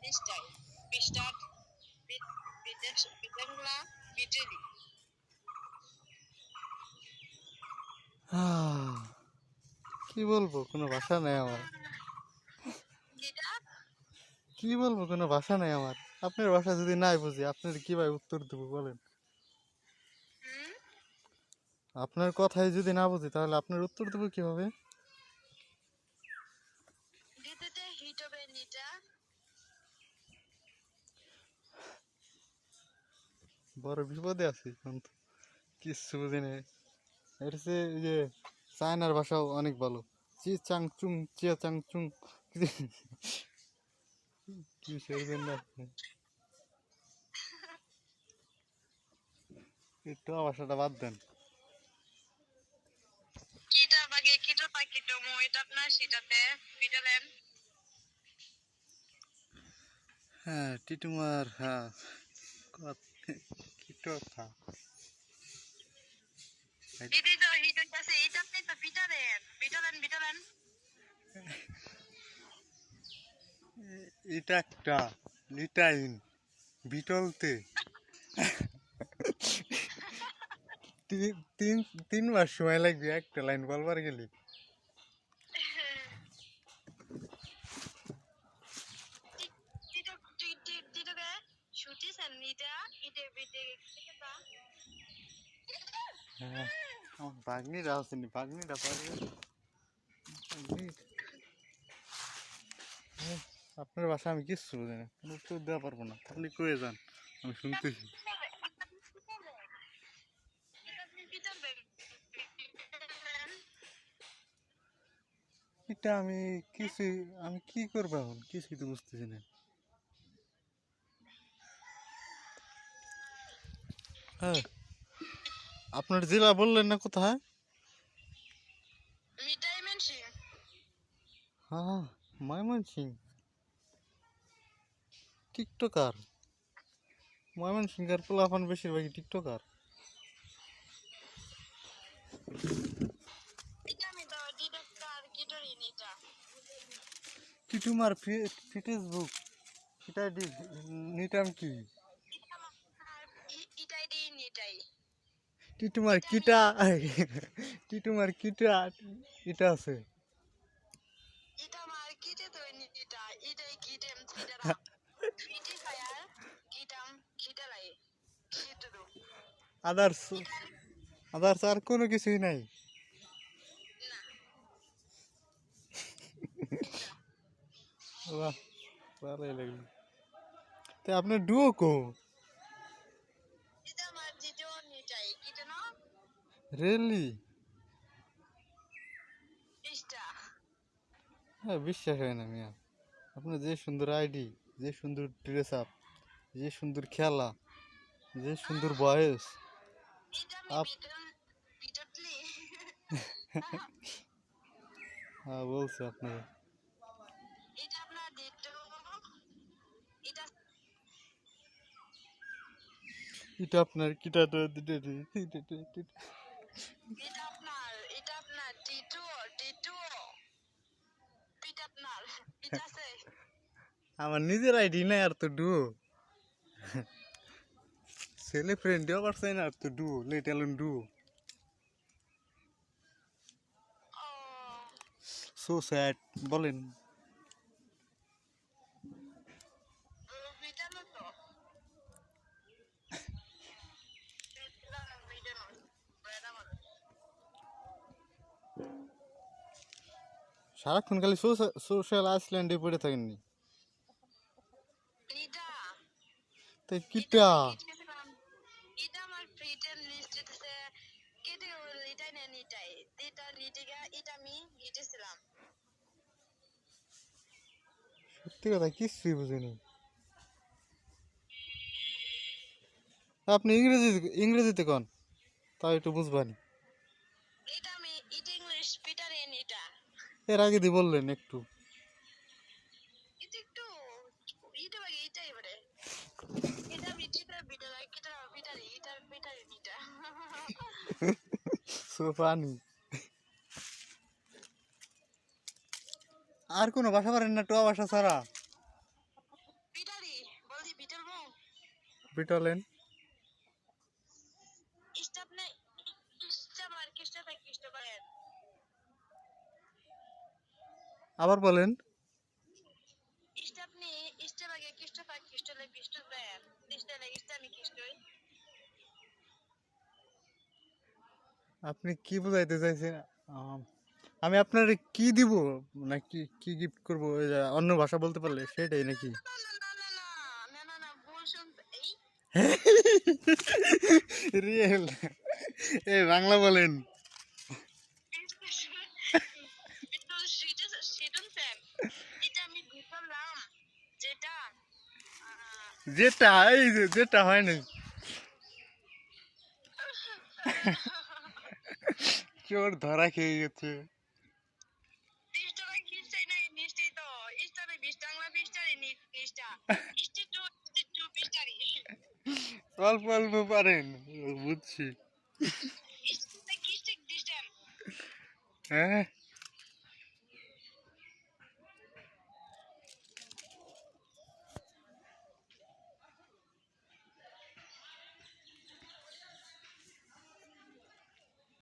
পৃষ্ঠায় পৃষ্ঠার বিদেশগুলা বিটেলি কি বলবো, কোনো ভাষা নেই আমার। যেটা কি বলবো, কোনো ভাষা নেই আমার। আপনার ভাষা যদি নাই বুঝি, আপনার কিভাবে উত্তর দেবো বলেন? আপনার কথাই যদি না বুঝি, তাহলে আপনার উত্তর দেবো কিভাবে? দিতে হিট হবে নিটা বড় বিপদে আছি কিন্তু কিচ্ছু বুঝি নেই। এটা হচ্ছে এই যে চায়নার ভাষাও অনেক ভালো। চি চাং চুং চিয়া চাং চুং কিসের জন্য একটু ভাষাটা বাদ দেন। কিটা বাগে কিটো পাকিটো এটা আপনার সেটাতে বিটালেন হ্যাঁ টিটুমার, হ্যাঁ কি কথা। দিদি তো হিট হইতাছে এটা আপনি তো বিটালেন এটা একটা লিটাইন বিটলতে তিন 3 মাস সময় লাগবে একটা লাইন বলবার গেলে। টিটোকে ছুটিছেন নিটা ইটে বিটে হ্যাঁ আমার বাগনিটা আসেনি, বাগনিটা পারবে। আপনার বাসা আমি কিচ্ছু বুঝি না, কোনো উত্তর দেওয়া পারবো না, আপনি কয়ে যান, আমি শুনতেছি। এটা আমি কিছুই, আমি কি করবো এখন, কিছুই তো বুঝতেছি না। হ্যাঁ আপনার জেলা বললেন না কোথায়? মিটাই মেনছি হ্যাঁ ময়মনসিং। টিকটকার ময়মনসিংহের পোলাপান বেশিরভাগই টিকটকার। এটা আমি তো ডিডক্টর কিটোরি নিটা টিটুমার ফেসবুক এটা নিতাম কি? ইটাই দি নিটাই টিটুমার কিটা টিটুমার কিটা এটা আছে। এটা আমার কিটে তো নিটা ইটাই কিটেম ছিডারা ফিটি ফায়ার কিটাম খিটালাই খিটুরু আদার্স, আদার্স আর কোনো কিছুই নাই। না এটা বাহ ভালোই লাগলো। তো আপনার ডুও কো? এটা আমার জিজো নিটাই কিটে না রেলি? ইস্টা হ্যাঁ বিশ্বাস হয় না মিয়া। আপনার যে সুন্দর আইডি, যে সুন্দর ড্রেস আপ, যে সুন্দর খেলা, যে সুন্দর বয়স। এটা আমি আপ বিটটলি হ্যাঁ বলছি আপনার। এটা আপনার দিটো এটা এটা আপনার কিটা তো এটা আপনার টিটু টিটু পিট আপনার পিট আছে আমার নিজের আইডি নাই আর তো ডুও। ছেলে ফ্রেন্ড দেওয়া পারছে না আর তো ডুও, লেট এলন ডুও। ও সো স্যাড বলেন। পিটানো তো পিটানো বেড়া মানুষ সারাক্ষণ খালি সোশ্যাল আইসল্যান্ডে পড়ে থাকেননি? নিটা তাই এটা কিটা? আমি গিয়েছিলাম এটা আমার ফ্রিটের লিস্টে আছে কেটে এটাই না নিটাই এটা নিটিগা এটা আমি গিয়েছিলাম সত্যি কথা কিচ্ছুই বুঝিনি। আপনি ইংরেজিতে কন, তাও একটু বুঝবানি। এটা আমি ইট ইংলিশ পিটার এন এটা এর আগে দিয়ে বললেন একটু। এটা একটু এটা বাগে এটাই বলে এটা আমি চিটার বিটার এটা পিটার এটা পিটার এন এটা সো ফানি। আর কোনো ভাষা পারেন না, টোয়া ভাষা ছাড়া? পিটলেন। স্টাফ নেই, স্টাফ আর কিস্টা ভাই কিস্টা ভাইয়ের আবার বলেন। স্টাফ নেই, স্টাফ আগে কিস্টা ভাই কিস্টা লাই কিস্টা ভাইয়ের কিস্টা লাই কিস্টা আমি কিস্টই আপনি কি বুঝাইতে চাইছেন? আম, আমি আপনার কি দিব, নাকি কি গিফট করবো? ওই যে অন্য ভাষা বলতে পারলে সেটাই নাকি? না না না না না না না না ভুল শুনতে এই রিয়েল? এই বাংলা বলেন। একটু সেটা শুনছেন যেটা আমি ঢুকালাম যেটা যেটা এই যে যেটা হয় নাই, চোর ধরা খেয়ে গেছে। 20 টাকা কিস্টাই নাই নিশ্চয়ই তো স্টাফে 20 টাকা 20 টাই নিশ্চা স্টিটু স্টিটু 20 টাই অল্প অল্প পারেন, বুঝছি। স্টাফে কিস্টে দিছেন হ্যাঁ